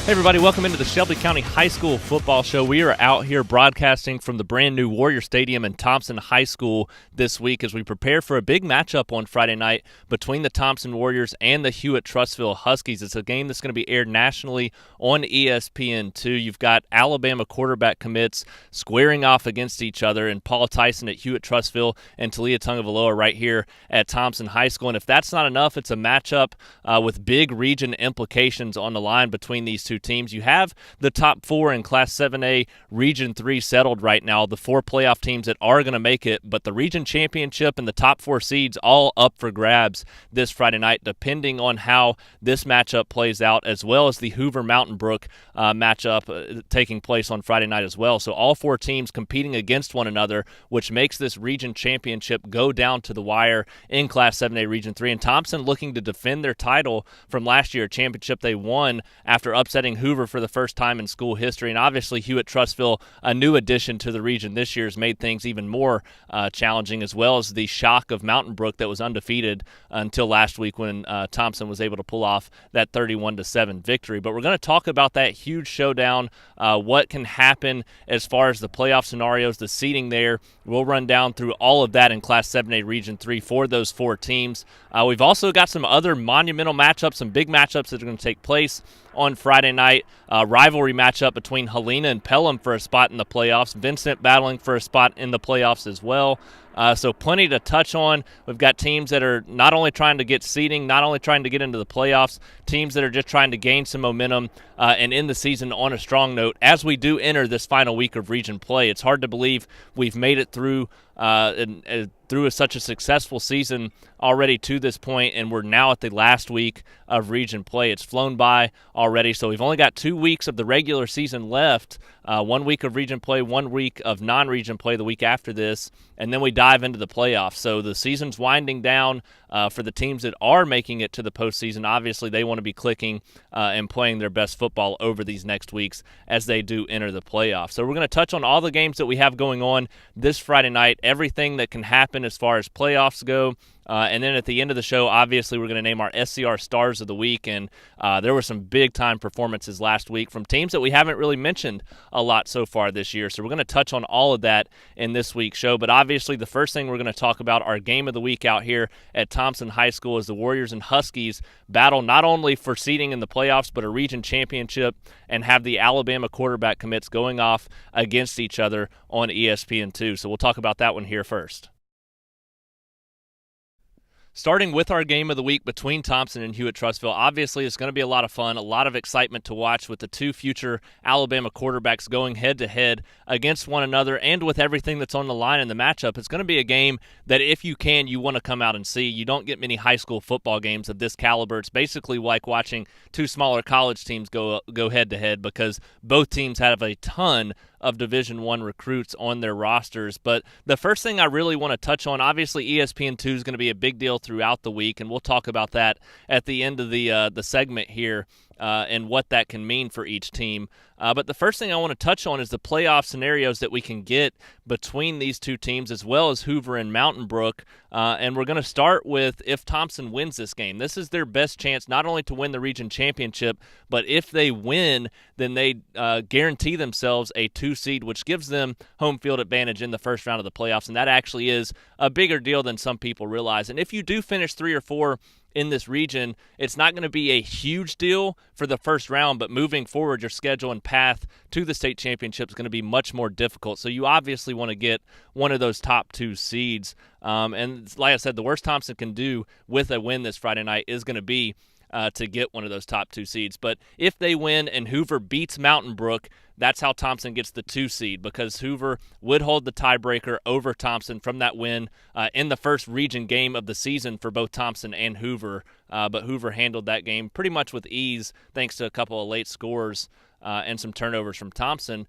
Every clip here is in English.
Hey everybody, welcome into the Shelby County High School Football Show. We are out here broadcasting from the brand new Warrior Stadium in Thompson High School this week as we prepare for a big matchup on Friday night between the Thompson Warriors and the Hewitt-Trussville Huskies. It's a game that's going to be aired nationally on ESPN2. You've got Alabama quarterback commits squaring off against each other, and Paul Tyson at Hewitt-Trussville and Talia Tungavaloa right here at Thompson High School. And if that's not enough, it's a matchup with big region implications on the line between these two teams. You have the top four in Class 7A Region 3 settled right now, the four playoff teams that are going to make it, but the region championship and the top four seeds all up for grabs this Friday night, depending on how this matchup plays out, as well as the Hoover-Mountain Brook matchup taking place on Friday night as well. So all four teams competing against one another, which makes this region championship go down to the wire in Class 7A Region 3. And Thompson looking to defend their title from last year, a championship they won after upsetting Hoover for the first time in school history. And obviously Hewitt-Trussville, a new addition to the region this year, has made things even more challenging, as well as the shock of Mountain Brook that was undefeated until last week when Thompson was able to pull off that 31-7 victory. But we're going to talk about that huge showdown, what can happen as far as the playoff scenarios, the seeding there. We'll run down through all of that in Class 7A Region 3 for those four teams. We've also got some other monumental matchups, some big matchups that are going to take place on Friday night. Rivalry matchup between Helena and Pelham for a spot in the playoffs. Vincent battling for a spot in the playoffs as well. So plenty to touch on. We've got teams that are not only trying to get seeding, not only trying to get into the playoffs, teams that are just trying to gain some momentum and end the season on a strong note as we do enter this final week of region play. It's hard to believe we've made it through through such a successful season already to this point, and we're now at the last week of region play. It's flown by already, so we've only got 2 weeks of the regular season left, 1 week of region play, 1 week of non-region play the week after this, and then we dive into the playoffs. So the season's winding down for the teams that are making it to the postseason. Obviously, they want to be clicking and playing their best football over these next weeks as they do enter the playoffs. So we're going to touch on all the games that we have going on this Friday night, everything that can happen as far as playoffs go. And then at the end of the show, obviously, we're going to name our SCR Stars of the Week. And there were some big-time performances last week from teams that we haven't really mentioned a lot so far this year. So we're going to touch on all of that in this week's show. But obviously, the first thing we're going to talk about, our game of the week out here at Thompson High School, is the Warriors and Huskies battle not only for seeding in the playoffs, but a region championship, and have the Alabama quarterback commits going off against each other on ESPN2. So we'll talk about that one here first. Starting with our game of the week between Thompson and Hewitt-Trussville, obviously it's going to be a lot of fun, a lot of excitement to watch with the two future Alabama quarterbacks going head-to-head against one another, and with everything that's on the line in the matchup. It's going to be a game that if you can, you want to come out and see. You don't get many high school football games of this caliber. It's basically like watching two smaller college teams go head-to-head, because both teams have a ton of Division I recruits on their rosters. But the first thing I really want to touch on, obviously ESPN2 is going to be a big deal throughout the week, and we'll talk about that at the end of the segment here and what that can mean for each team. But the first thing I want to touch on is the playoff scenarios that we can get between these two teams, as well as Hoover and Mountain Brook. And we're going to start with if Thompson wins this game. This is their best chance not only to win the region championship, but if they win, then they guarantee themselves a 2 seed, which gives them home field advantage in the first round of the playoffs. And that actually is a bigger deal than some people realize. And if you do finish 3 or 4 in this region, it's not going to be a huge deal for the first round, but moving forward, your schedule and path to the state championship is going to be much more difficult. So you obviously want to get one of those top 2 seeds. And like I said, the worst Thompson can do with a win this Friday night is going to be to get one of those top 2 seeds. But if they win and Hoover beats Mountain Brook, that's how Thompson gets the 2 seed, because Hoover would hold the tiebreaker over Thompson from that win in the first region game of the season for both Thompson and Hoover. But Hoover handled that game pretty much with ease thanks to a couple of late scores and some turnovers from Thompson.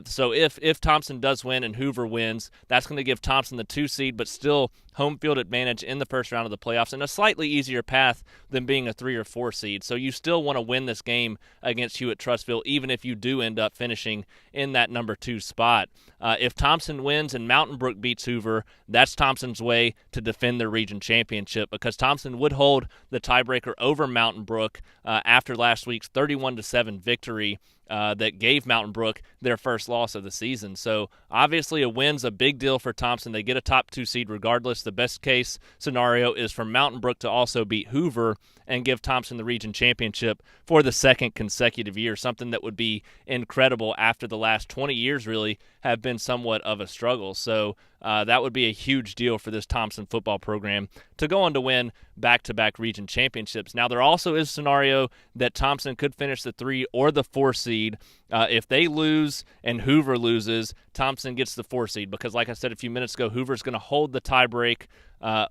So if Thompson does win and Hoover wins, that's going to give Thompson the 2 seed, but still home field advantage in the first round of the playoffs and a slightly easier path than being a 3 or 4 seed. So you still want to win this game against Hewitt-Trussville, even if you do end up finishing in that number 2 spot. If Thompson wins and Mountain Brook beats Hoover, that's Thompson's way to defend their region championship, because Thompson would hold the tiebreaker over Mountain Brook after last week's 31-7 victory that gave Mountain Brook their first loss of the season. So obviously a win's a big deal for Thompson. They get a top 2 seed regardless. The best case scenario is for Mountain Brook to also beat Hoover and give Thompson the region championship for the second consecutive year, something that would be incredible after the last 20 years really have been somewhat of a struggle. So that would be a huge deal for this Thompson football program to go on to win back-to-back region championships. Now, there also is a scenario that Thompson could finish the 3 or the 4 seed. If they lose and Hoover loses, Thompson gets the 4 seed, because like I said a few minutes ago, Hoover's going to hold the tiebreak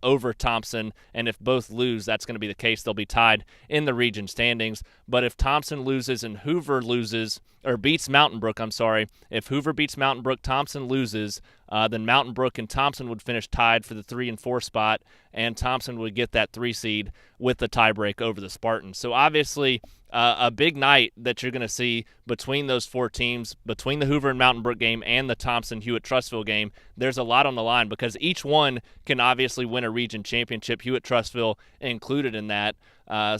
over Thompson, and if both lose, that's going to be the case. They'll be tied in the region standings. But if Thompson loses and Hoover loses, or beats Mountain Brook, if Hoover beats Mountain Brook, Thompson loses, then Mountain Brook and Thompson would finish tied for the 3 and 4 spot, and Thompson would get that 3 seed with the tiebreak over the Spartans. So obviously a big night that you're going to see between those 4 teams, between the Hoover and Mountain Brook game and the Thompson-Hewitt-Trussville game. There's a lot on the line because each one can obviously win a region championship, Hewitt-Trussville included in that.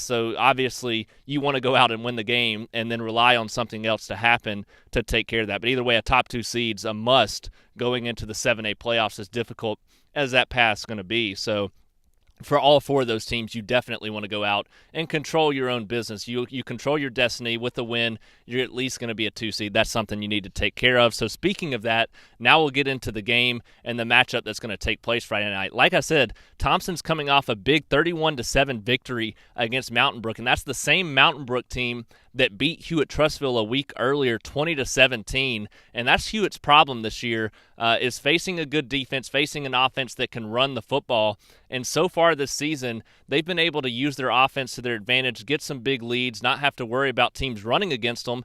So obviously you want to go out and win the game and then rely on something else to happen to take care of that. But either way, a top 2 seed's a must going into the 7A playoffs, as difficult as that path's going to be. So for all 4 of those teams, you definitely want to go out and control your own business. You control your destiny. With a win, you're at least going to be a 2 seed. That's something you need to take care of. So speaking of that, now we'll get into the game and the matchup that's going to take place Friday night. Like I said, Thompson's coming off a big 31-7 victory against Mountain Brook, and that's the same Mountain Brook team that beat Hewitt-Trussville a week earlier, 20-17, and that's Hewitt's problem this year, is facing a good defense, facing an offense that can run the football. And so far this season, they've been able to use their offense to their advantage, get some big leads, not have to worry about teams running against them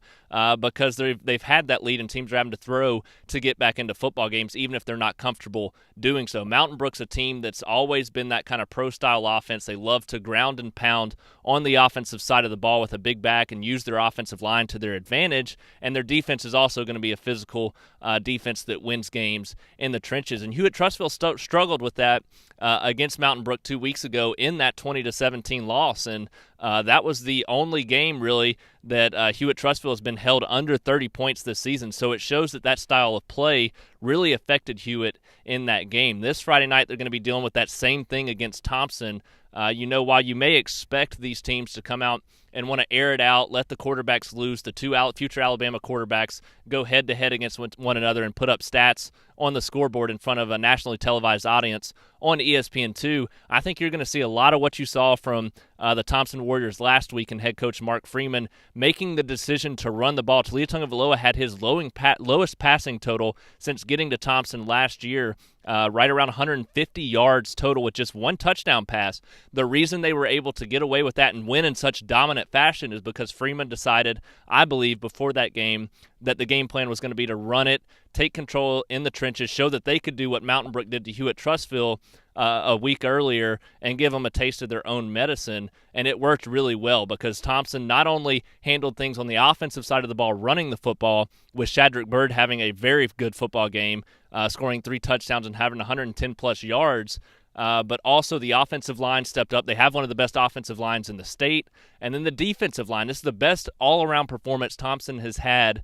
because they've had that lead and teams are having to throw to get back into football games, even if they're not comfortable doing so. Mountain Brook's a team that's always been that kind of pro-style offense. They love to ground and pound on the offensive side of the ball with a big back and use their offensive line to their advantage, and their defense is also going to be a physical defense that wins games in the trenches. And Hewitt-Trussville struggled with that against Mountain Brook 2 weeks ago in that 20-17 loss, and that was the only game really that Hewitt-Trussville has been held under 30 points this season. So it shows that style of play really affected Hewitt in that game. This Friday night, they're going to be dealing with that same thing against Thompson. While you may expect these teams to come out and want to air it out, let the quarterbacks loose, the 2 future Alabama quarterbacks go head-to-head against one another and put up stats on the scoreboard in front of a nationally televised audience on ESPN2, I think you're going to see a lot of what you saw from the Thompson Warriors last week, and head coach Mark Freeman making the decision to run the ball. Taulia Tagovailoa had his lowest passing total since getting to Thompson last year, right around 150 yards total with just 1 touchdown pass. The reason they were able to get away with that and win in such dominant fashion is because Freeman decided, I believe, before that game, that the game plan was going to be to run it, take control in the trenches, show that they could do what Mountain Brook did to Hewitt-Trussville a week earlier and give them a taste of their own medicine. And it worked really well because Thompson not only handled things on the offensive side of the ball running the football, with Shadrack Bird having a very good football game, scoring 3 touchdowns and having 110-plus yards, but also the offensive line stepped up. They have one of the best offensive lines in the state. And then the defensive line. This is the best all-around performance Thompson has had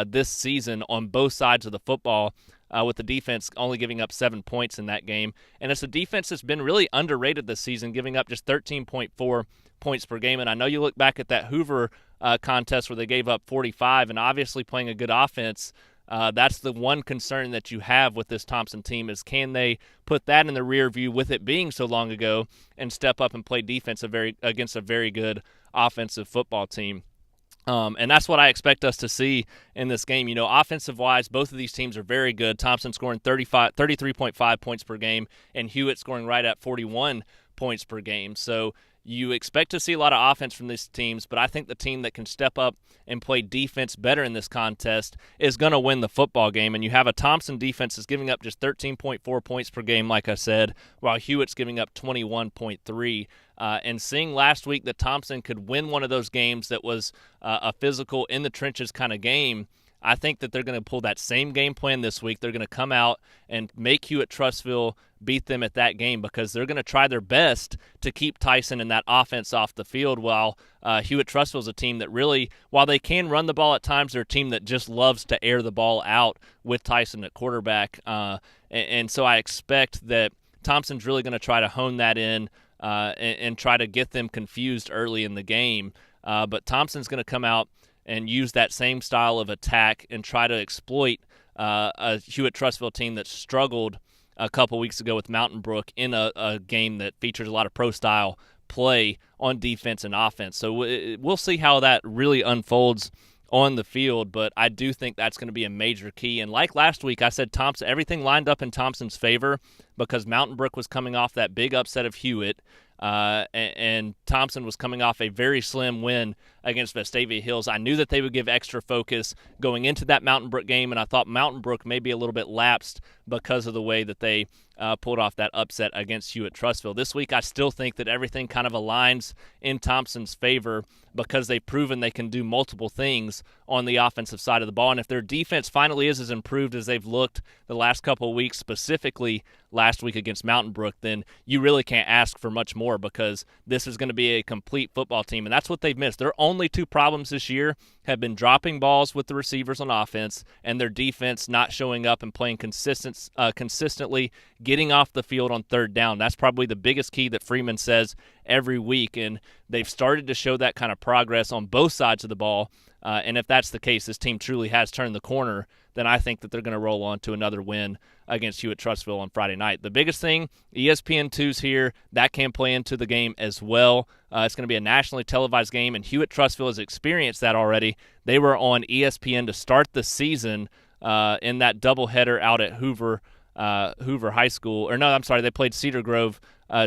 this season on both sides of the football, with the defense only giving up 7 points in that game. And it's a defense that's been really underrated this season, giving up just 13.4 points per game. And I know you look back at that Hoover contest where they gave up 45, and obviously playing a good offense, that's the one concern that you have with this Thompson team is, can they put that in the rear view with it being so long ago and step up and play defense against a very good offensive football team. And that's what I expect us to see in this game. Offensive-wise, both of these teams are very good. Thompson scoring 33.5 points per game, and Hewitt scoring right at 41 points per game. So you expect to see a lot of offense from these teams, but I think the team that can step up and play defense better in this contest is going to win the football game. And you have a Thompson defense that's giving up just 13.4 points per game, like I said, while Hewitt's giving up 21.3. And seeing last week that Thompson could win one of those games that was a physical, in the trenches kind of game, I think that they're going to pull that same game plan this week. They're going to come out and make Hewitt-Trussville beat them at that game because they're going to try their best to keep Tyson and that offense off the field, while Hewitt-Trussville is a team that really, while they can run the ball at times, they're a team that just loves to air the ball out with Tyson at quarterback. And so I expect that Thompson's really going to try to hone that in and try to get them confused early in the game. But Thompson's going to come out and use that same style of attack and try to exploit a Hewitt-Trussville team that struggled a couple weeks ago with Mountain Brook in a game that features a lot of pro-style play on defense and offense. So we'll see how that really unfolds on the field, but I do think that's going to be a major key. And like last week, I said Thompson, everything lined up in Thompson's favor because Mountain Brook was coming off that big upset of Hewitt, and Thompson was coming off a very slim win against Vestavia Hills. I knew that they would give extra focus going into that Mountain Brook game, and I thought Mountain Brook may be a little bit lapsed because of the way that they pulled off that upset against Hewitt-Trussville. This week, I still think that everything kind of aligns in Thompson's favor because they've proven they can do multiple things on the offensive side of the ball. And if their defense finally is as improved as they've looked the last couple of weeks, specifically last week against Mountain Brook, then you really can't ask for much more because this is going to be a complete football team. And that's what they've missed. Their only two problems this year have been dropping balls with the receivers on offense and their defense not showing up and playing consistently, getting off the field on third down. That's probably the biggest key that Freeman says every week, and they've started to show that kind of progress on both sides of the ball. And if that's the case, this team truly has turned the corner, then I think that they're going to roll on to another win against Hewitt-Trussville on Friday night. The biggest thing, ESPN2's here. That can play into the game as well. It's going to be a nationally televised game, and Hewitt-Trussville has experienced that already. They were on ESPN to start the season in that doubleheader out at Hoover High School. Or no, I'm sorry, they played Cedar Grove,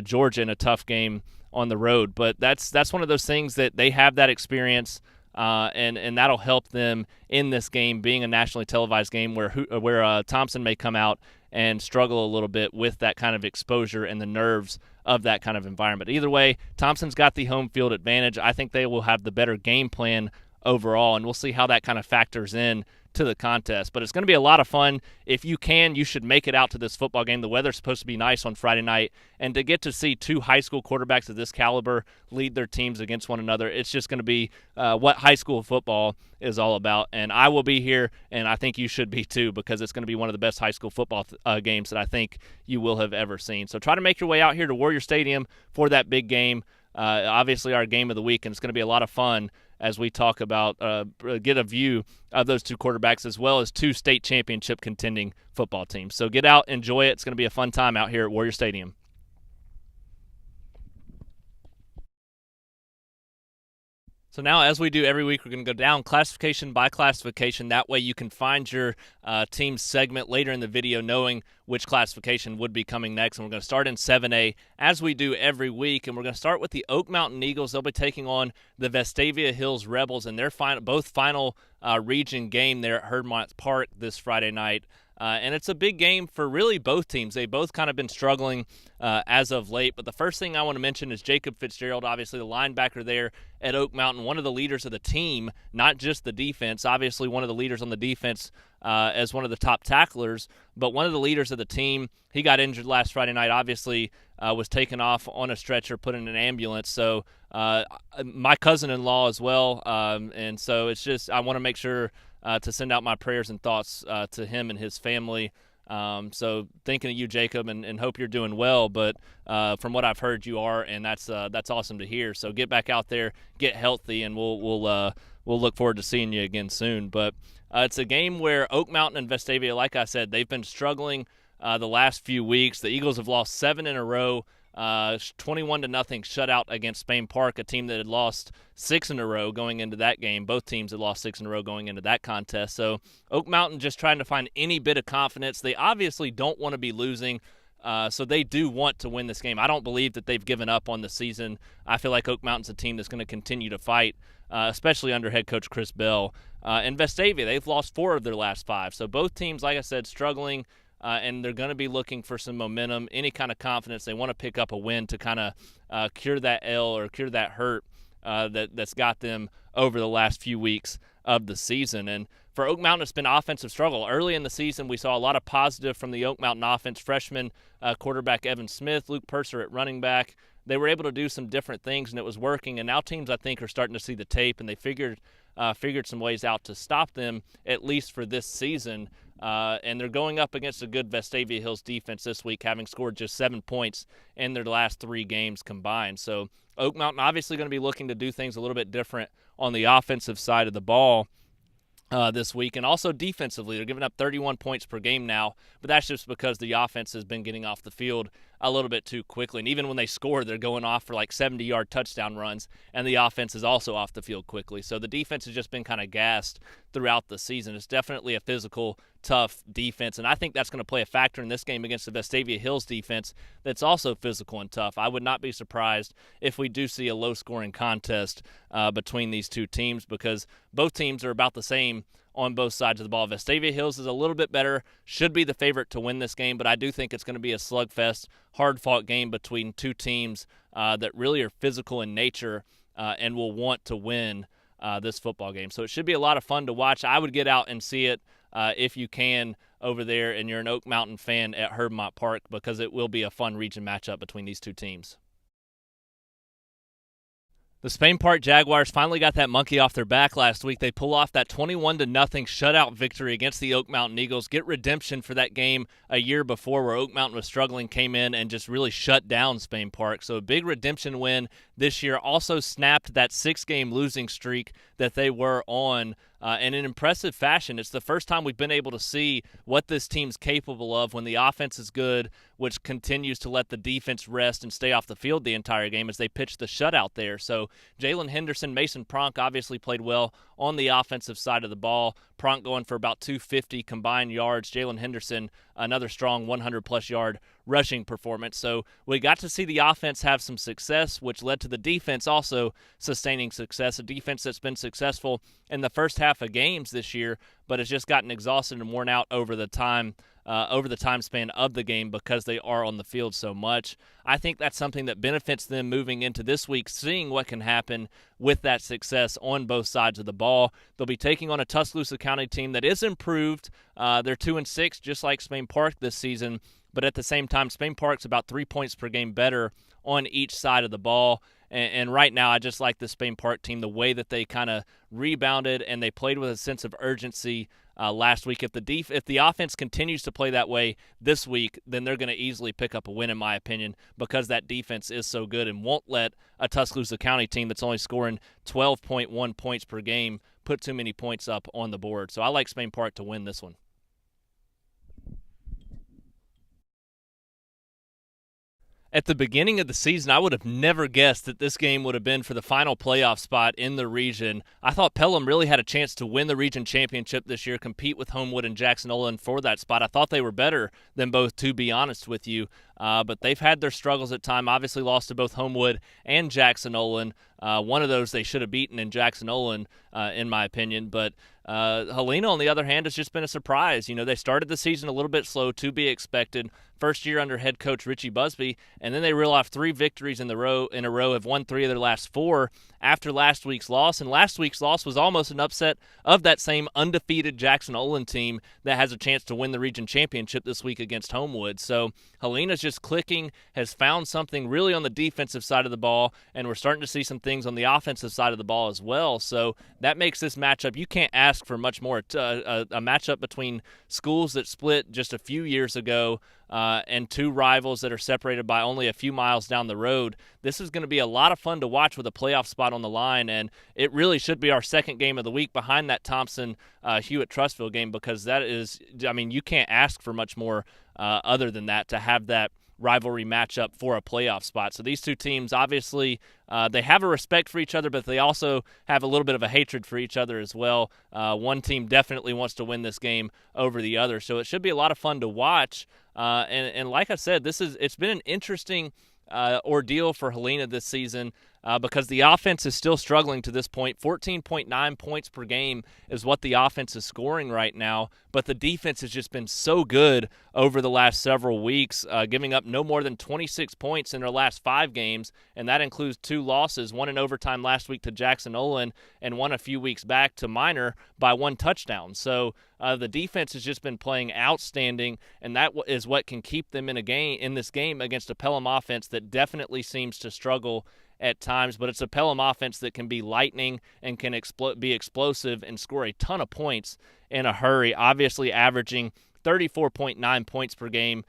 Georgia in a tough game on the road. But that's one of those things that they have that experience, and that'll help them in this game being a nationally televised game where Thompson may come out and struggle a little bit with that kind of exposure and the nerves of that kind of environment. Either way, Thompson's got the home field advantage. I think they will have the better game plan overall, and we'll see how that kind of factors in to the contest. But it's going to be a lot of fun. If you can, you should make it out to this football game. The weather's supposed to be nice on Friday night, and to get to see two high school quarterbacks of this caliber lead their teams against one another, it's just going to be what high school football is all about. And I will be here, and I think you should be too, because it's going to be one of the best high school football games that I think you will have ever seen. So try to make your way out here to Warrior Stadium for that big game. Obviously our game of the week, and it's going to be a lot of fun as we talk about, get a view of those two quarterbacks as well as two state championship contending football teams. So get out, enjoy it. It's going to be a fun time out here at Warrior Stadium. So now, as we do every week, we're going to go down classification by classification. That way you can find your team segment later in the video knowing which classification would be coming next. And we're going to start in 7A as we do every week. And we're going to start with the Oak Mountain Eagles. They'll be taking on the Vestavia Hills Rebels in their both final region game there at Herdmont Park this Friday night. And it's a big game for really both teams. They've both kind of been struggling as of late. But the first thing I want to mention is Jacob Fitzgerald, obviously the linebacker there at Oak Mountain, one of the leaders of the team, not just the defense. Obviously one of the leaders on the defense as one of the top tacklers, but one of the leaders of the team. He got injured last Friday night, obviously was taken off on a stretcher, put in an ambulance. So my cousin-in-law as well. And so it's just I want to make sure to send out my prayers and thoughts to him and his family. So thinking of you, Jacob, and hope you're doing well. But from what I've heard, you are, and that's awesome to hear. So get back out there, get healthy, and we'll look forward to seeing you again soon. But it's a game where Oak Mountain and Vestavia, like I said, they've been struggling the last few weeks. The Eagles have lost 7 in a row. 21-0 shutout against Spain Park, a team that had lost 6 in a row going into that game. Both teams had lost 6 in a row going into that contest. So Oak Mountain just trying to find any bit of confidence. They obviously don't want to be losing. So they do want to win this game. I don't believe that they've given up on the season. I feel like Oak Mountain's a team that's going to continue to fight, especially under head coach Chris Bell. And Vestavia, they've lost 4 of their last 5. So both teams, like I said, struggling, and they're going to be looking for some momentum, any kind of confidence. They want to pick up a win to kind of cure that L or cure that hurt that's got them over the last few weeks of the season. And for Oak Mountain, it's been offensive struggle. Early in the season, we saw a lot of positive from the Oak Mountain offense. Freshman quarterback Evan Smith, Luke Purser at running back. They were able to do some different things, and it was working. And now teams, I think, are starting to see the tape, and they figured some ways out to stop them, at least for this season. And they're going up against a good Vestavia Hills defense this week, having scored just 7 points in their last 3 games combined. So Oak Mountain obviously going to be looking to do things a little bit different on the offensive side of the ball this week, and also defensively. They're giving up 31 points per game now, but that's just because the offense has been getting off the field a little bit too quickly. And even when they score, they're going off for like 70-yard touchdown runs, and the offense is also off the field quickly. So the defense has just been kind of gassed throughout the season. It's definitely a physical, tough defense, and I think that's going to play a factor in this game against the Vestavia Hills defense that's also physical and tough. I would not be surprised if we do see a low-scoring contest between these two teams, because both teams are about the same on both sides of the ball. Vestavia Hills is a little bit better, should be the favorite to win this game, but I do think it's going to be a slugfest, hard-fought game between two teams that really are physical in nature and will want to win this football game. So it should be a lot of fun to watch. I would get out and see it if you can over there and you're an Oak Mountain fan at Herbmont Park, because it will be a fun region matchup between these two teams. The Spain Park Jaguars finally got that monkey off their back last week. They pull off that 21-0 shutout victory against the Oak Mountain Eagles, get redemption for that game a year before where Oak Mountain was struggling, came in and just really shut down Spain Park. So a big redemption win this year. Also snapped that 6-game losing streak that they were on in an impressive fashion. It's the first time we've been able to see what this team's capable of when the offense is good, which continues to let the defense rest and stay off the field the entire game as they pitch the shutout there. So Jalen Henderson, Mason Pronk obviously played well on the offensive side of the ball. Pronk going for about 250 combined yards. Jalen Henderson, another strong 100-plus yard rushing performance. So we got to see the offense have some success, which led to the defense also sustaining success, a defense that's been successful in the first half of games this year, but has just gotten exhausted and worn out over the time span of the game because they are on the field so much. I think that's something that benefits them moving into this week, seeing what can happen with that success on both sides of the ball. They'll be taking on a Tuscaloosa County team that is improved. They're 2-6, just like Spain Park this season, but at the same time, Spain Park's about 3 points per game better on each side of the ball. And right now, I just like the Spain Park team, the way that they kind of rebounded and they played with a sense of urgency last week. If the offense continues to play that way this week, then they're going to easily pick up a win, in my opinion, because that defense is so good and won't let a Tuscaloosa County team that's only scoring 12.1 points per game put too many points up on the board. So I like Spain Park to win this one. At the beginning of the season, I would have never guessed that this game would have been for the final playoff spot in the region. I thought Pelham really had a chance to win the region championship this year, compete with Homewood and Jackson Olin for that spot. I thought they were better than both, to be honest with you. But they've had their struggles at time. Obviously lost to both Homewood and Jackson Olin. One of those they should have beaten in Jackson Olin, in my opinion. But Helena, on the other hand, has just been a surprise. You know, they started the season a little bit slow, to be expected. First year under head coach Richie Busby, and then they reel off 3 victories in a row, have won 3 of their last 4 after last week's loss. And last week's loss was almost an upset of that same undefeated Jackson Olin team that has a chance to win the region championship this week against Homewood. So Helena's just clicking, has found something really on the defensive side of the ball, and we're starting to see some things on the offensive side of the ball as well. So that makes this matchup, you can't ask for much more. A matchup between schools that split just a few years ago and 2 rivals that are separated by only a few miles down the road. This is going to be a lot of fun to watch with a playoff spot on the line, and it really should be our second game of the week behind that Thompson Hewitt-Trussville game, because that is, I mean, you can't ask for much more other than that, to have that rivalry matchup for a playoff spot. So these two teams, obviously, they have a respect for each other, but they also have a little bit of a hatred for each other as well. One team definitely wants to win this game over the other. So it should be a lot of fun to watch. And like I said, it's been an interesting ordeal for Helena this season because the offense is still struggling to this point. 14.9 points per game is what the offense is scoring right now, but the defense has just been so good over the last several weeks, giving up no more than 26 points in their last 5 games, and that includes 2 losses, one in overtime last week to Jackson Olin and one a few weeks back to Minor by 1 touchdown. So the defense has just been playing outstanding, and that is what can keep them in this game against a Pelham offense that definitely seems to struggle at times, but it's a Pelham offense that can be lightning and can be explosive and score a ton of points in a hurry, obviously averaging 34.9 points per game.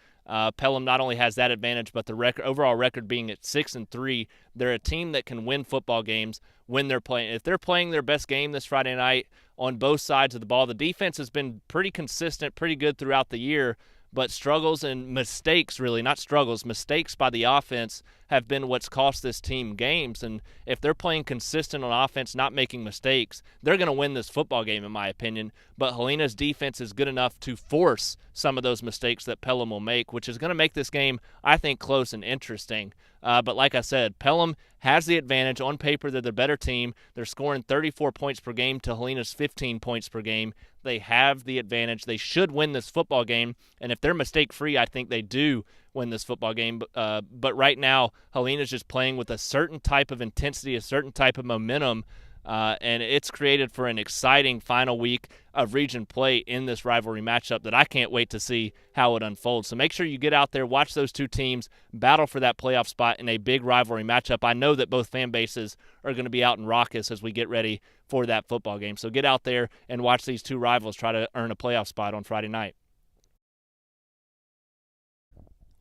Pelham not only has that advantage, but the overall record being at 6-3. They're a team that can win football games when they're playing. If they're playing their best game this Friday night on both sides of the ball, the defense has been pretty consistent, pretty good throughout the year, but struggles and mistakes, really, not struggles, mistakes by the offense have been what's cost this team games. And if they're playing consistent on offense, not making mistakes, they're going to win this football game, in my opinion. But Helena's defense is good enough to force some of those mistakes that Pelham will make, which is going to make this game, I think, close and interesting. But like I said, Pelham has the advantage. On paper, they're the better team. They're scoring 34 points per game to Helena's 15 points per game. They have the advantage. They should win this football game. And if they're mistake-free, I think they do win this football game. But right now, Helena's just playing with a certain type of intensity, a certain type of momentum, and it's created for an exciting final week of region play in this rivalry matchup that I can't wait to see how it unfolds. So make sure you get out there, watch those two teams battle for that playoff spot in a big rivalry matchup. I know that both fan bases are going to be out in raucous as we get ready for that football game. So get out there and watch these two rivals try to earn a playoff spot on Friday night.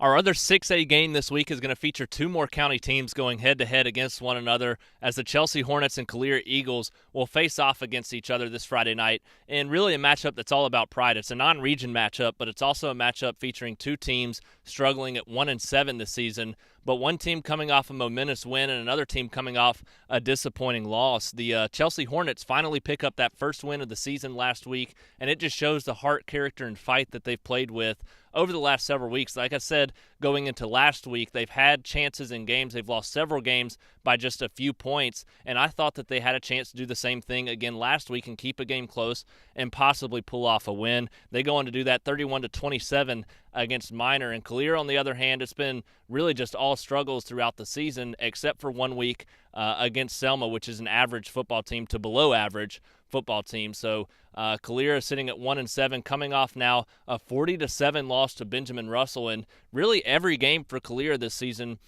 Our other 6A game this week is going to feature 2 more county teams going head-to-head against one another as the Chelsea Hornets and Calera Eagles will face off against each other this Friday night. And really a matchup that's all about pride. It's a non-region matchup, but it's also a matchup featuring 2 teams struggling at 1-7 this season, but one team coming off a momentous win and another team coming off a disappointing loss. The Chelsea Hornets finally pick up that first win of the season last week, and it just shows the heart, character, and fight that they've played with over the last several weeks. Like I said, going into last week, they've had chances in games. They've lost several games by just a few points, and I thought that they had a chance to do the same thing again last week and keep a game close and possibly pull off a win. They go on to do that 31-27 against Minor. And Calera, on the other hand, it's been really just all struggles throughout the season except for 1 week against Selma, which is an average football team to below average football team. So Calera sitting at 1-7, coming off now a 40-7 loss to Benjamin Russell. And really every game for Calera this season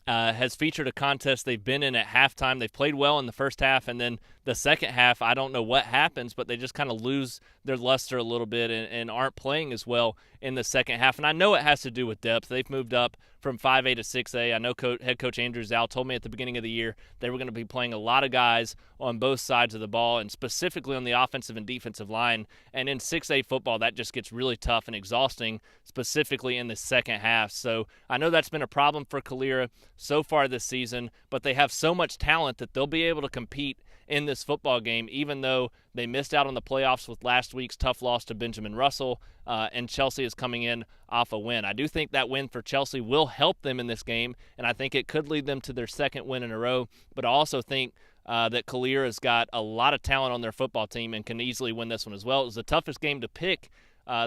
has featured a contest they've been in at halftime. They've played well in the first half, and then the second half, I don't know what happens, but they just kind of lose their luster a little bit and aren't playing as well in the second half. And I know it has to do with depth. They've moved up from 5A to 6A. I know head coach Andrew Zal told me at the beginning of the year they were going to be playing a lot of guys on both sides of the ball, and specifically on the offensive and defensive line. And in 6A football, that just gets really tough and exhausting, specifically in the second half. So I know that's been a problem for Calera so far this season, but they have so much talent that they'll be able to compete in this football game, even though they missed out on the playoffs with last week's tough loss to Benjamin Russell, and Chelsea is coming in off a win. I do think that win for Chelsea will help them in this game, and I think it could lead them to their second win in a row, but I also think that Calera's got a lot of talent on their football team and can easily win this one as well. It was the toughest game to pick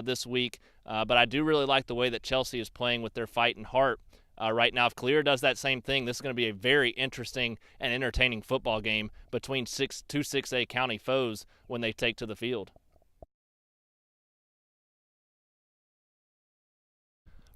this week, but I do really like the way that Chelsea is playing with their fight and heart right now. If Calera does that same thing, this is going to be a very interesting and entertaining football game between two 6A county foes when they take to the field.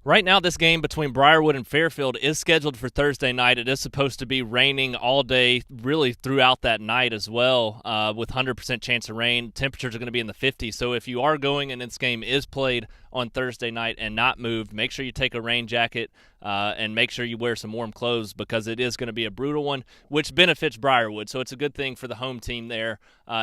Right now, this game between Briarwood and Fairfield is scheduled for Thursday night. It is supposed to be raining all day, really throughout that night as well, with 100% chance of rain. Temperatures are going to be in the 50s, so if you are going and this game is played on Thursday night and not moved, make sure you take a rain jacket and make sure you wear some warm clothes because it is going to be a brutal one, which benefits Briarwood. So it's a good thing for the home team there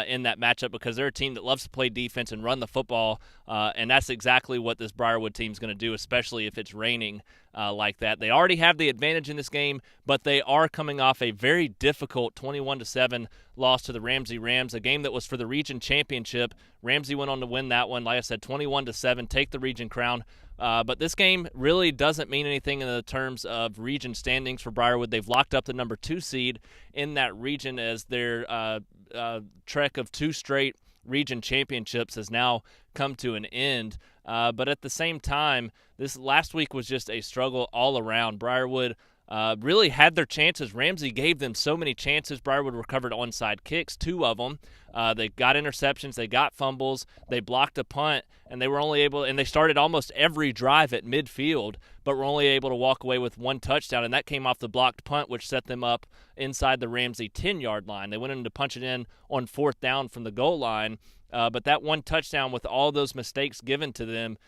in that matchup because they're a team that loves to play defense and run the football, and that's exactly what this Briarwood team is going to do, especially if it's raining like that. They already have the advantage in this game, but they are coming off a very difficult 21-7 loss to the Ramsey Rams, a game that was for the region championship. Ramsey went on to win that one, like I said, 21-7, take the region crown. But this game really doesn't mean anything in the terms of region standings for Briarwood. They've locked up the number 2 seed in that region as their trek of 2 straight region championships has now come to an end. But at the same time, this last week was just a struggle all around. Briarwood really had their chances. Ramsey gave them so many chances. Briarwood recovered onside kicks, 2 of them. They got interceptions. They got fumbles. They blocked a punt, and they were only able – and they started almost every drive at midfield, but were only able to walk away with 1 touchdown, and that came off the blocked punt, which set them up inside the Ramsey 10-yard line. They went in to punch it in on 4th down from the goal line, but that 1 touchdown with all those mistakes given to them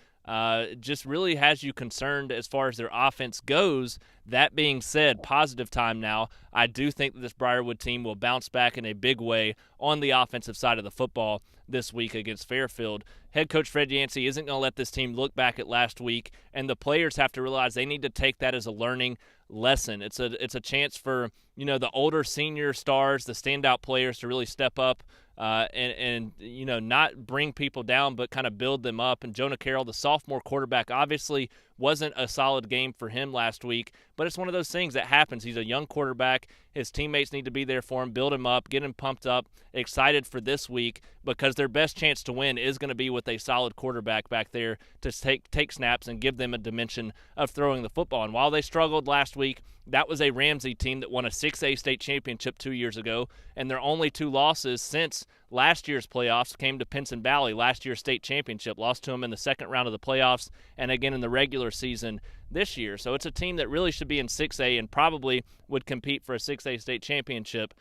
just really has you concerned as far as their offense goes. That being said, positive time now. I do think that this Briarwood team will bounce back in a big way on the offensive side of the football this week against Fairfield. Head coach Fred Yancey isn't going to let this team look back at last week, and the players have to realize they need to take that as a learning lesson. It's a chance for the older senior stars, the standout players, to really step up and not bring people down, but kind of build them up. And Jonah Carroll, the sophomore quarterback, obviously wasn't a solid game for him last week, but it's one of those things that happens. He's a young quarterback. His teammates need to be there for him, build him up, get him pumped up, excited for this week, because their best chance to win is going to be with a solid quarterback back there to take snaps and give them a dimension of throwing the football. And while they struggled last week, that was a Ramsey team that won a 6A state championship 2 years ago, and their only 2 losses since last year's playoffs came to Pinson Valley, last year's state championship. Lost to them in the second round of the playoffs and again in the regular season this year. So it's a team that really should be in 6A and probably would compete for a 6A state championship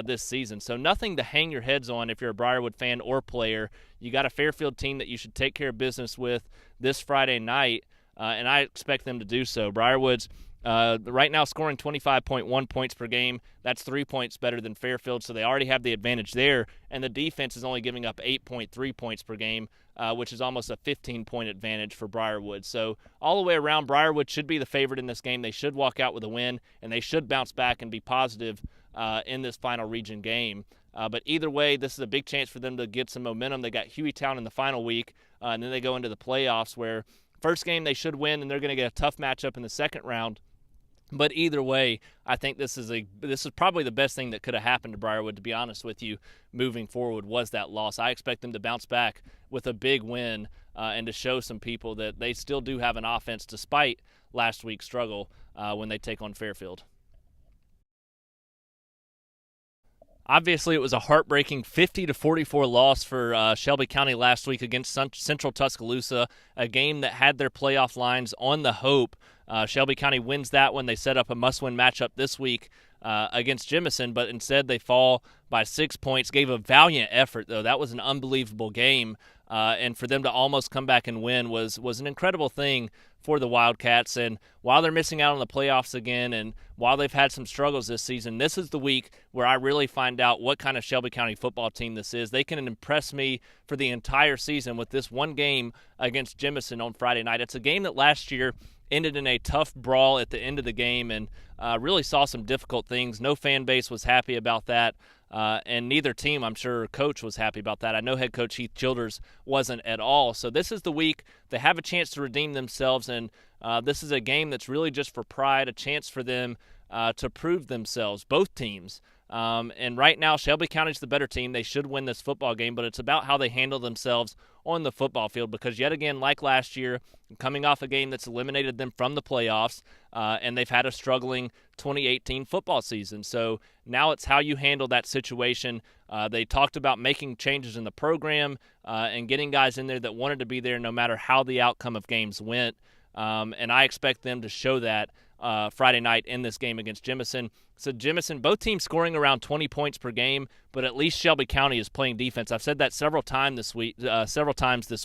this season. So nothing to hang your heads on if you're a Briarwood fan or player. You got a Fairfield team that you should take care of business with this Friday night, and I expect them to do so. Briarwood's right now scoring 25.1 points per game. That's 3 points better than Fairfield, so they already have the advantage there. And the defense is only giving up 8.3 points per game, which is almost a 15-point advantage for Briarwood. So all the way around, Briarwood should be the favorite in this game. They should walk out with a win, and they should bounce back and be positive in this final region game. But either way, this is a big chance for them to get some momentum. They got Hueytown in the final week, and then they go into the playoffs where first game they should win, and they're going to get a tough matchup in the second round. But either way, I think this is probably the best thing that could have happened to Briarwood, to be honest with you, moving forward, was that loss. I expect them to bounce back with a big win and to show some people that they still do have an offense despite last week's struggle when they take on Fairfield. Obviously, it was a heartbreaking 50-44 loss for Shelby County last week against Central Tuscaloosa, a game that had their playoff lines on the hope. Shelby County wins that one. They set up a must-win matchup this week against Jemison, but instead they fall by 6 points. Gave a valiant effort, though. That was an unbelievable game, and for them to almost come back and win was an incredible thing for the Wildcats. And while they're missing out on the playoffs again, and while they've had some struggles this season, this is the week where I really find out what kind of Shelby County football team this is. They can impress me for the entire season with this one game against Jemison on Friday night. It's a game that last year ended in a tough brawl at the end of the game, and really saw some difficult things. No fan base was happy about that, and neither team, I'm sure, coach was happy about that. I know head coach Heath Childers wasn't at all. So this is the week they have a chance to redeem themselves, and this is a game that's really just for pride, a chance for them to prove themselves, both teams. And right now, Shelby County's the better team. They should win this football game, but it's about how they handle themselves on the football field, because yet again, like last year, coming off a game that's eliminated them from the playoffs, and they've had a struggling 2018 football season. So now it's how you handle that situation. They talked about making changes in the program and getting guys in there that wanted to be there no matter how the outcome of games went. And I expect them to show that Friday night in this game against Jemison. So Jemison, both teams scoring around 20 points per game, but at least Shelby County is playing defense. I've said that several times this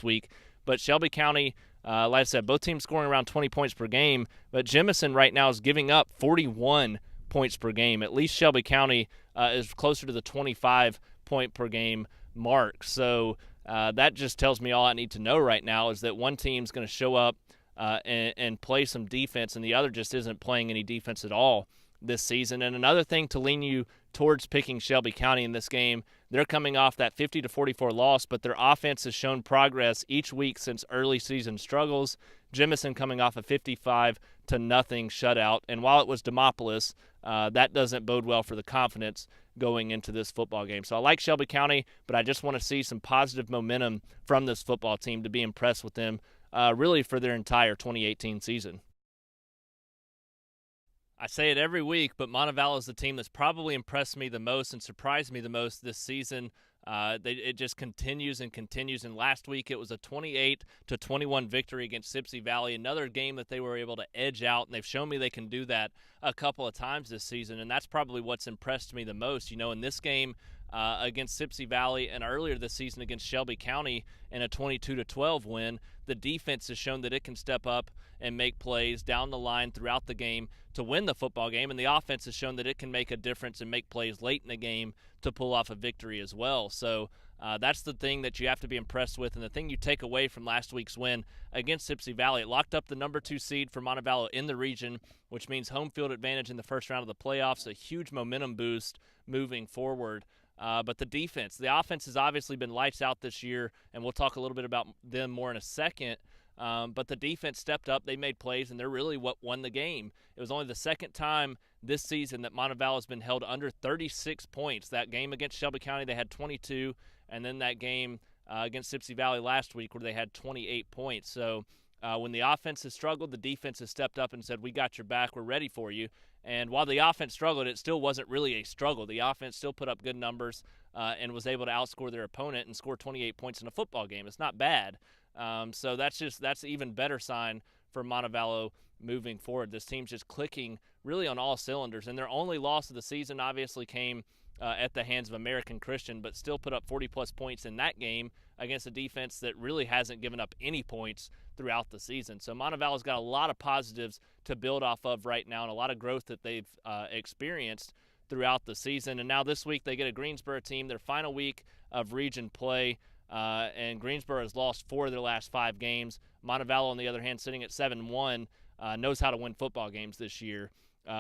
week. But Shelby County Like I said, both teams scoring around 20 points per game, but Jemison right now is giving up 41 points per game. At least Shelby County is closer to the 25 point per game mark. So that just tells me all I need to know right now is that one team's going to show up and play some defense, and the other just isn't playing any defense at all this season. And another thing to lean you towards picking Shelby County in this game, they're coming off that 50-44 loss, but their offense has shown progress each week since early season struggles. Jemison coming off a 55-0 shutout, and while it was Demopolis, that doesn't bode well for the confidence going into this football game. So I like Shelby County, but I just want to see some positive momentum from this football team to be impressed with them really for their entire 2018 season. I say it every week, but Montevallo is the team that's probably impressed me the most and surprised me the most this season. It just continues and continues. And last week it was a 28-21 victory against Sipsey Valley, another game that they were able to edge out, and they've shown me they can do that a couple of times this season, and that's probably what's impressed me the most. You know, in this game against Sipsey Valley and earlier this season against Shelby County in a 22-12 win, the defense has shown that it can step up and make plays down the line throughout the game to win the football game, and the offense has shown that it can make a difference and make plays late in the game to pull off a victory as well. So that's the thing that you have to be impressed with, and the thing you take away from last week's win against Sipsey Valley. It locked up the number 2 seed for Montevallo in the region, which means home field advantage in the first round of the playoffs, a huge momentum boost moving forward. But the offense has obviously been lights out this year, and we'll talk a little bit about them more in a second. But the defense stepped up, they made plays, and they're really what won the game. It was only the second time this season that Montevallo has been held under 36 points. That game against Shelby County, they had 22, and then that game against Sipsey Valley last week where they had 28 points. So when the offense has struggled, the defense has stepped up and said, we got your back, we're ready for you. And while the offense struggled, it still wasn't really a struggle. The offense still put up good numbers and was able to outscore their opponent and score 28 points in a football game. It's not bad. So that's an even better sign for Montevallo moving forward. This team's just clicking really on all cylinders, and their only loss of the season obviously came at the hands of American Christian, but still put up 40-plus points in that game against a defense that really hasn't given up any points throughout the season. So Montevallo's got a lot of positives to build off of right now and a lot of growth that they've experienced throughout the season. And now this week they get a Greensboro team, their final week of region play. And Greensboro has lost 4 of their last 5 games. Montevallo, on the other hand, sitting at 7-1, knows how to win football games this year.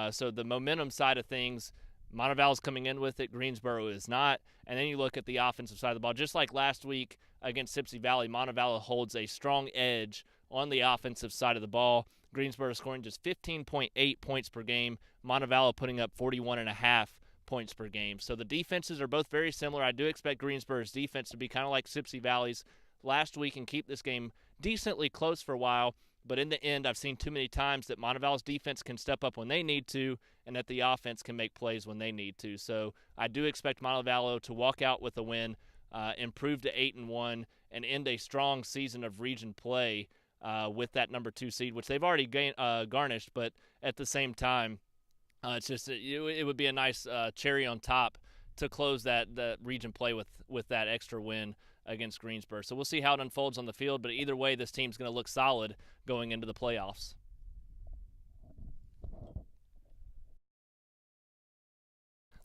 So the momentum side of things, Montevallo's coming in with it. Greensboro is not. And then you look at the offensive side of the ball. Just like last week against Sipsey Valley, Montevallo holds a strong edge on the offensive side of the ball. Greensboro scoring just 15.8 points per game. Montevallo putting up 41.5 points per game. So the defenses are both very similar. I do expect Greensboro's defense to be kind of like Sipsey Valley's last week and keep this game decently close for a while. But in the end, I've seen too many times that Montevallo's defense can step up when they need to and that the offense can make plays when they need to. So I do expect Montevallo to walk out with a win, improve to 8-1, and end a strong season of region play with that number 2 seed, which they've already garnished. But at the same time, it's just it would be a nice cherry on top to close that region play with that extra win against Greensboro. So we'll see how it unfolds on the field, but either way, this team's going to look solid going into the playoffs.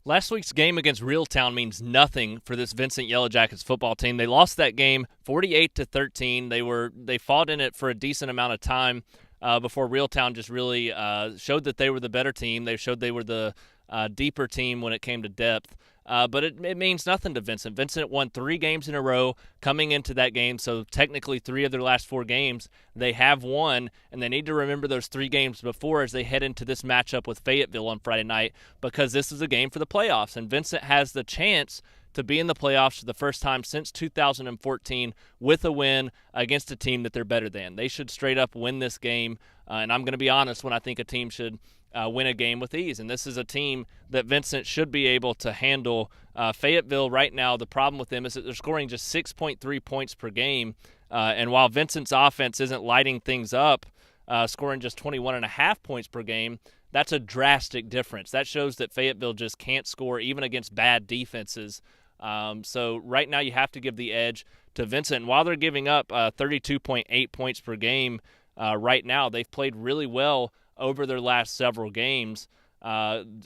Last week's game against Reeltown means nothing for this Vincent Yellow Jackets football team. They lost that game 48-13. They fought in it for a decent amount of time before Reeltown just really showed that they were the better team. They showed they were the deeper team when it came to depth. But it means nothing to Vincent. Vincent won 3 games in a row coming into that game, so technically 3 of their last 4 games they have won, and they need to remember those 3 games before as they head into this matchup with Fayetteville on Friday night, because this is a game for the playoffs, and Vincent has the chance to be in the playoffs for the first time since 2014 with a win against a team that they're better than. They should straight up win this game, and I'm going to be honest when I think a team should win a game with ease. And this is a team that Vincent should be able to handle. Fayetteville right now, the problem with them is that they're scoring just 6.3 points per game. And while Vincent's offense isn't lighting things up, scoring just 21.5 points per game, that's a drastic difference. That shows that Fayetteville just can't score even against bad defenses. So right now you have to give the edge to Vincent. And while they're giving up 32.8 points per game right now, they've played really well over their last several games,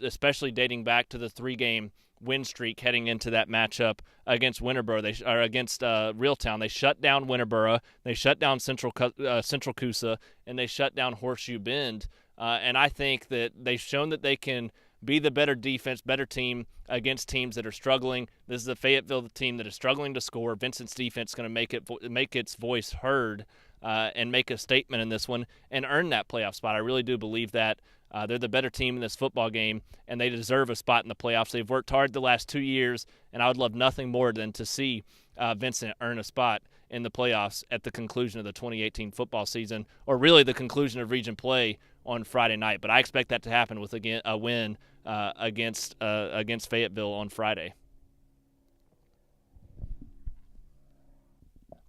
especially dating back to the 3-game win streak heading into that matchup against Winterboro. Against Reeltown. They shut down Winterboro, they shut down Central Coosa, and they shut down Horseshoe Bend. And I think that they've shown that they can be the better defense, better team against teams that are struggling. This is a Fayetteville team that is struggling to score. Vincent's defense is going to make its voice heard and make a statement in this one and earn that playoff spot. I really do believe that. They're the better team in this football game, and they deserve a spot in the playoffs. They've worked hard the last 2 years, and I would love nothing more than to see Vincent earn a spot in the playoffs at the conclusion of the 2018 football season, or really the conclusion of region play on Friday night. But I expect that to happen with a win against Fayetteville on Friday.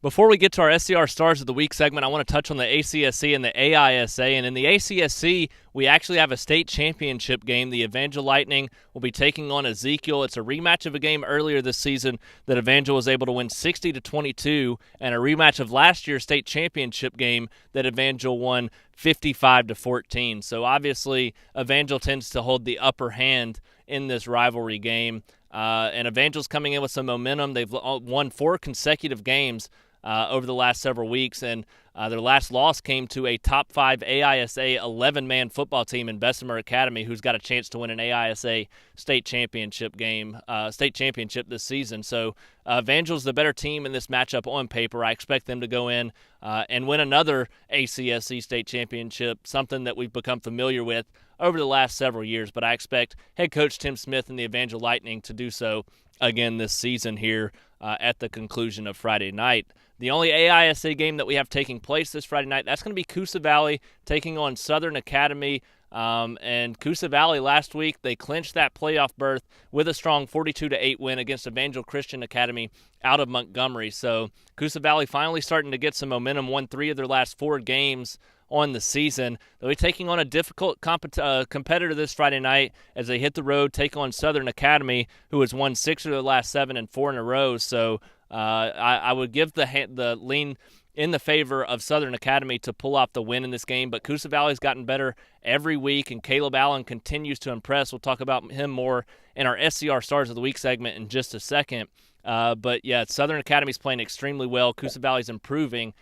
Before we get to our SCR Stars of the Week segment, I want to touch on the ACSC and the AISA. And in the ACSC, we actually have a state championship game. The Evangel Lightning will be taking on Ezekiel. It's a rematch of a game earlier this season that Evangel was able to win 60-22, and a rematch of last year's state championship game that Evangel won 55-14. So obviously, Evangel tends to hold the upper hand in this rivalry game. And Evangel's coming in with some momentum. They've won 4 consecutive games over the last several weeks, and their last loss came to a top 5 AISA 11-man football team in Bessemer Academy, who's got a chance to win an AISA state championship this season. So Evangel's the better team in this matchup on paper. I expect them to go in and win another ACSC state championship, something that we've become familiar with over the last several years. But I expect head coach Tim Smith and the Evangel Lightning to do so again this season here at the conclusion of Friday night. The only AISA game that we have taking place this Friday night, that's going to be Coosa Valley taking on Southern Academy. And Coosa Valley last week, they clinched that playoff berth with a strong 42-8 win against Evangel Christian Academy out of Montgomery. So Coosa Valley finally starting to get some momentum, won 3 of their last 4 games on the season. They'll be taking on a difficult competitor this Friday night as they hit the road, take on Southern Academy, who has won 6 of their last 7 and 4 in a row. So I would give the lean in the favor of Southern Academy to pull off the win in this game. But Coosa Valley's gotten better every week, and Caleb Allen continues to impress. We'll talk about him more in our SCR Stars of the Week segment in just a second. But yeah, Southern Academy's playing extremely well. Coosa Valley's improving.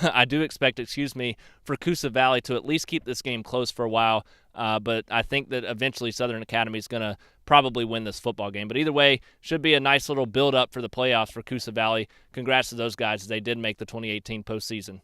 I do expect, for Coosa Valley to at least keep this game close for a while. But I think that eventually Southern Academy is going to probably win this football game. But either way, should be a nice little build-up for the playoffs for Coosa Valley. Congrats to those guys as they did make the 2018 postseason.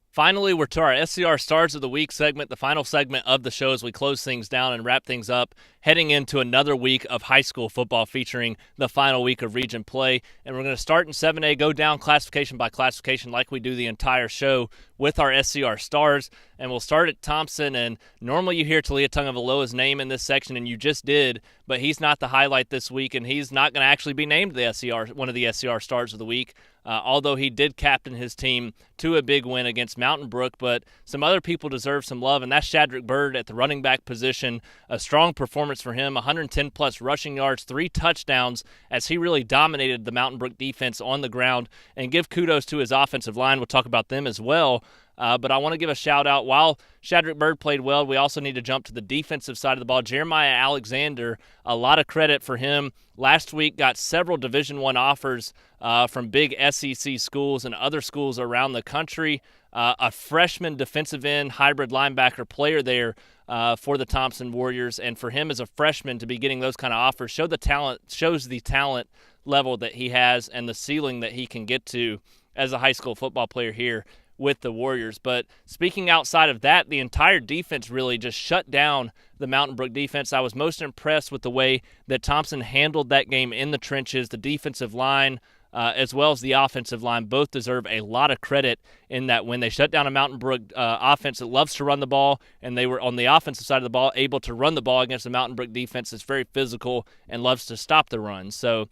Finally, we're to our SCR Stars of the Week segment, the final segment of the show as we close things down and wrap things up, heading into another week of high school football featuring the final week of region play. And we're going to start in 7A, go down classification by classification like we do the entire show with our SCR Stars. And we'll start at Thompson. And normally you hear Talia Tungavaloa's name in this section, and you just did, but he's not the highlight this week, and he's not going to actually be named one of the SCR Stars of the Week. Although he did captain his team to a big win against Mountain Brook, but some other people deserve some love, and that's Shadrick Bird at the running back position. A strong performance for him, 110-plus rushing yards, 3 touchdowns, as he really dominated the Mountain Brook defense on the ground, and give kudos to his offensive line. We'll talk about them as well. But I want to give a shout-out. While Shadrick Bird played well, we also need to jump to the defensive side of the ball. Jeremiah Alexander, a lot of credit for him. Last week got several Division I offers from big SEC schools and other schools around the country. A freshman defensive end, hybrid linebacker player there for the Thompson Warriors. And for him as a freshman to be getting those kind of offers shows the talent level that he has and the ceiling that he can get to as a high school football player here with the Warriors. But speaking outside of that, the entire defense really just shut down the Mountain Brook defense. I was most impressed with the way that Thompson handled that game in the trenches. The defensive line as well as the offensive line both deserve a lot of credit in that win. They shut down a Mountain Brook offense that loves to run the ball, and they were on the offensive side of the ball able to run the ball against a Mountain Brook defense that's very physical and loves to stop the run. So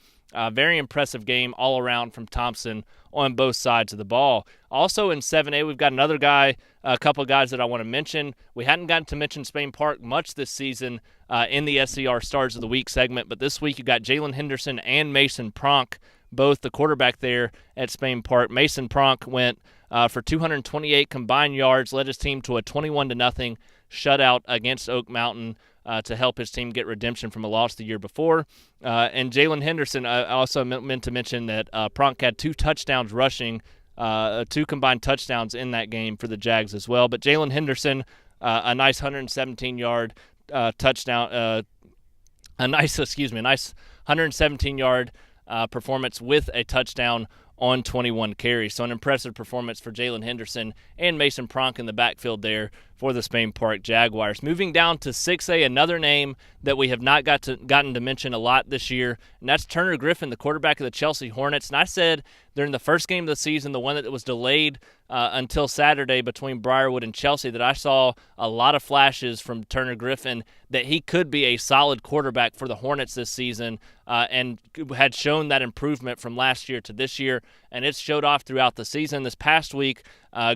Very impressive game all around from Thompson on both sides of the ball. Also in 7A, we've got another guy, a couple of guys that I want to mention. We hadn't gotten to mention Spain Park much this season in the SCR Stars of the Week segment, but this week you got Jalen Henderson and Mason Pronk, both the quarterback there at Spain Park. Mason Pronk went for 228 combined yards, led his team to a 21-0 shutout against Oak Mountain to help his team get redemption from a loss the year before. And Jalen Henderson, I also meant to mention that Pronk had 2 touchdowns rushing, 2 combined touchdowns in that game for the Jags as well. But Jalen Henderson, a nice 117-yard touchdown, a nice 117-yard performance with a touchdown on 21 carries. So an impressive performance for Jalen Henderson and Mason Pronk in the backfield there for the Spain Park Jaguars. Moving down to 6A, another name that we have not gotten to mention a lot this year, and that's Turner Griffin, the quarterback of the Chelsea Hornets. And I said during the first game of the season, the one that was delayed until Saturday between Briarwood and Chelsea, that I saw a lot of flashes from Turner Griffin that he could be a solid quarterback for the Hornets this season, and had shown that improvement from last year to this year, and it's showed off throughout the season. This past week,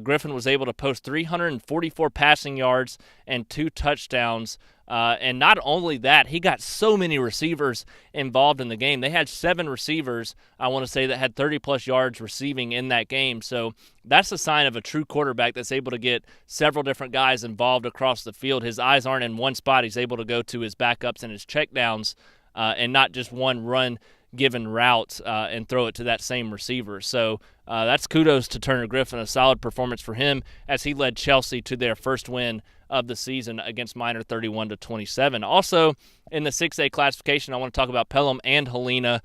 Griffin was able to post 344 passing yards and 2 touchdowns. And not only that, he got so many receivers involved in the game. They had 7 receivers, I want to say, that had 30-plus yards receiving in that game. So that's a sign of a true quarterback that's able to get several different guys involved across the field. His eyes aren't in one spot. He's able to go to his backups and his checkdowns and not just one run-given route and throw it to that same receiver. So that's kudos to Turner Griffin, a solid performance for him as he led Chelsea to their first win of the season against Minor 31-27. Also in the 6A classification, I want to talk about Pelham and Helena.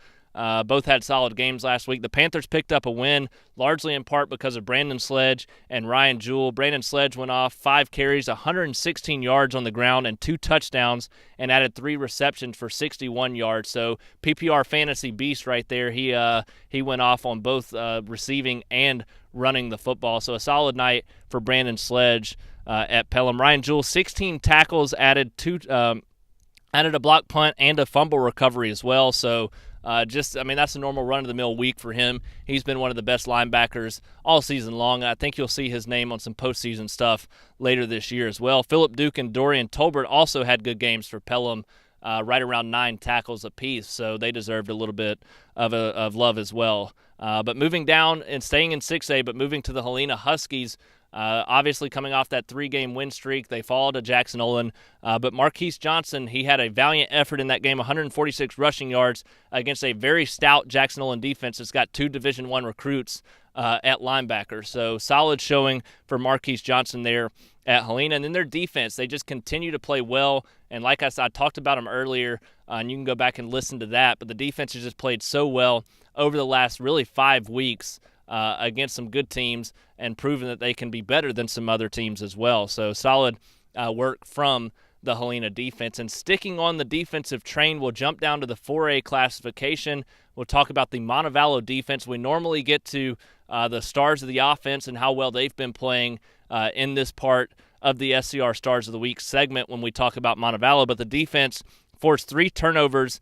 Both had solid games last week. The Panthers picked up a win, largely in part because of Brandon Sledge and Ryan Jewell. Brandon Sledge went off 5 carries, 116 yards on the ground, and 2 touchdowns, and added 3 receptions for 61 yards. So PPR fantasy beast right there. He went off on both receiving and running the football. So a solid night for Brandon Sledge at Pelham. Ryan Jewell, 16 tackles, added a block punt and a fumble recovery as well. So that's a normal run-of-the-mill week for him. He's been one of the best linebackers all season long. I think you'll see his name on some postseason stuff later this year as well. Phillip Duke and Dorian Tolbert also had good games for Pelham, right around 9 tackles apiece, so they deserved a little bit of love as well. But moving down and staying in 6A, but moving to the Helena Huskies, obviously coming off that 3-game win streak, they fall to Jackson Olin. But Marquise Johnson, he had a valiant effort in that game, 146 rushing yards against a very stout Jackson Olin defense that's got 2 Division I recruits at linebacker. So solid showing for Marquise Johnson there at Helena. And then their defense, they just continue to play well. And like I said, I talked about them earlier, and you can go back and listen to that. But the defense has just played so well over the last really 5 weeks against some good teams and proven that they can be better than some other teams as well. So solid work from the Helena defense. And sticking on the defensive train, we'll jump down to the 4A classification. We'll talk about the Montevallo defense. We normally get to the stars of the offense and how well they've been playing in this part of the SCR Stars of the Week segment when we talk about Montevallo. But the defense forced 3 turnovers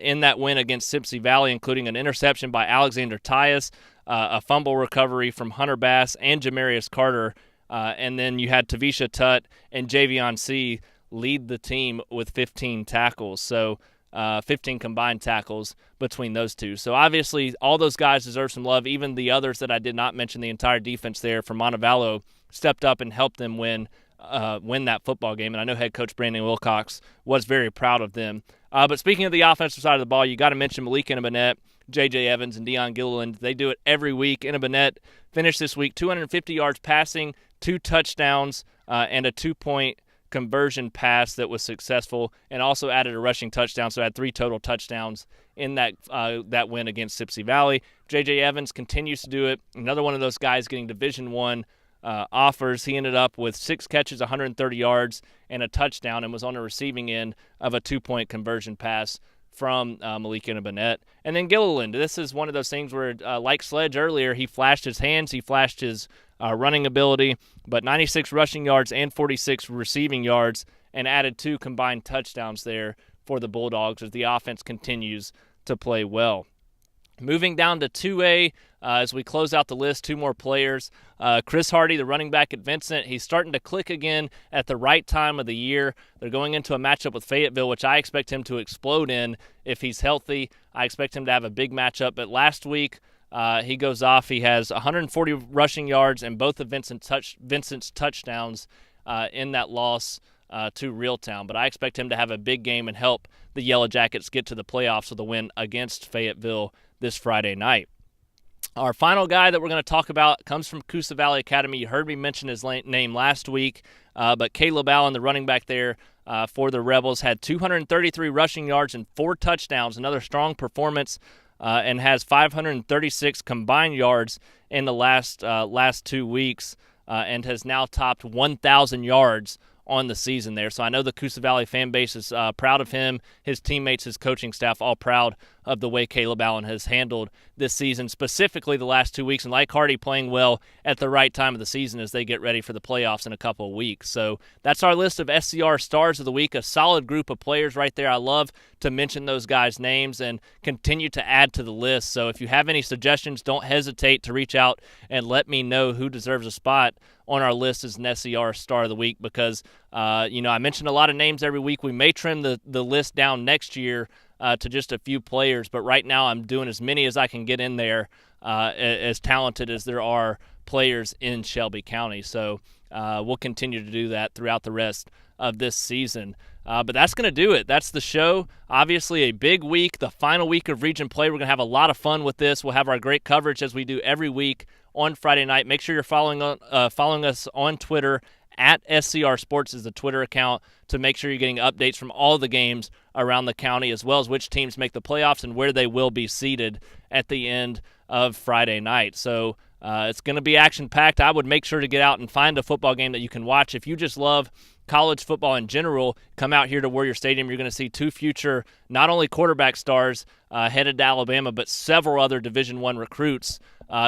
in that win against Sipsey Valley, including an interception by Alexander Tyus, a fumble recovery from Hunter Bass and Jamarius Carter, and then you had Tavisha Tutt and Javion C. lead the team with 15 tackles. So 15 combined tackles between those two. So obviously all those guys deserve some love. Even the others that I did not mention, the entire defense there from Montevallo stepped up and helped them win that football game. And I know head coach Brandon Wilcox was very proud of them. But speaking of the offensive side of the ball, you got to mention Malik Innibanet, J.J. Evans, and Deion Gilliland. They do it every week. Innibanet finished this week 250 yards passing, 2 touchdowns, and a 2-point conversion pass that was successful, and also added a rushing touchdown, so had 3 total touchdowns in that win against Sipsey Valley. J.J. Evans continues to do it. Another one of those guys getting Division I offers. He ended up with 6 catches, 130 yards, and a touchdown, and was on the receiving end of a 2-point conversion pass from Malik Innibanet. And then Gilliland, this is one of those things where, like Sledge earlier, he flashed his hands, he flashed his running ability, but 96 rushing yards and 46 receiving yards, and added 2 combined touchdowns there for the Bulldogs as the offense continues to play well. Moving down to 2A, as we close out the list, two more players. Chris Hardy, the running back at Vincent, he's starting to click again at the right time of the year. They're going into a matchup with Fayetteville, which I expect him to explode in if he's healthy. I expect him to have a big matchup. But last week, he goes off. He has 140 rushing yards and both of Vincent's touchdowns in that loss to Reeltown. But I expect him to have a big game and help the Yellow Jackets get to the playoffs with a win against Fayetteville this Friday night. Our final guy that we're going to talk about comes from Coosa Valley Academy. You heard me mention his name last week, but Caleb Allen, the running back there for the Rebels, had 233 rushing yards and 4 touchdowns, another strong performance, and has 536 combined yards in the last 2 weeks, and has now topped 1,000 yards on the season there. So I know the Coosa Valley fan base is proud of him, his teammates, his coaching staff, all proud of the way Caleb Allen has handled this season, specifically the last 2 weeks, and like Hardy, playing well at the right time of the season as they get ready for the playoffs in a couple of weeks. So that's our list of SCR Stars of the Week, a solid group of players right there. I love to mention those guys' names and continue to add to the list. So if you have any suggestions, don't hesitate to reach out and let me know who deserves a spot on our list as an SCR Star of the Week, because I mention a lot of names every week. We may trim the list down next year to just a few players, but right now I'm doing as many as I can get in there, as talented as there are players in Shelby County. So we'll continue to do that throughout the rest of this season. But that's going to do it. That's the show. Obviously a big week, the final week of region play. We're going to have a lot of fun with this. We'll have our great coverage as we do every week on Friday night. Make sure you're following us on Twitter. At SCR Sports is the Twitter account, to make sure you're getting updates from all the games around the county, as well as which teams make the playoffs and where they will be seated at the end of Friday night. So it's going to be action-packed. I would make sure to get out and find a football game that you can watch. If you just love college football in general, come out here to Warrior Stadium. You're going to see 2 future, not only quarterback stars headed to Alabama, but several other Division I recruits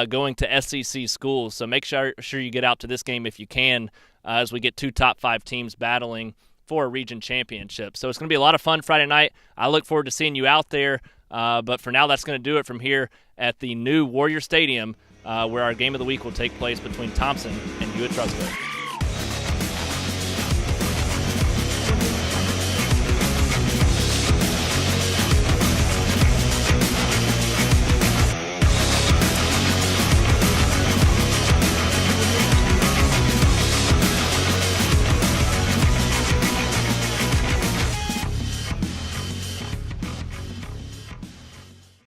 going to SEC schools. So make sure you get out to this game if you can, as we get 2 top 5 teams battling for a region championship. So it's going to be a lot of fun Friday night. I look forward to seeing you out there. But for now, that's going to do it from here at the new Warrior Stadium, where our game of the week will take place between Thompson and Hewitt-Trussville.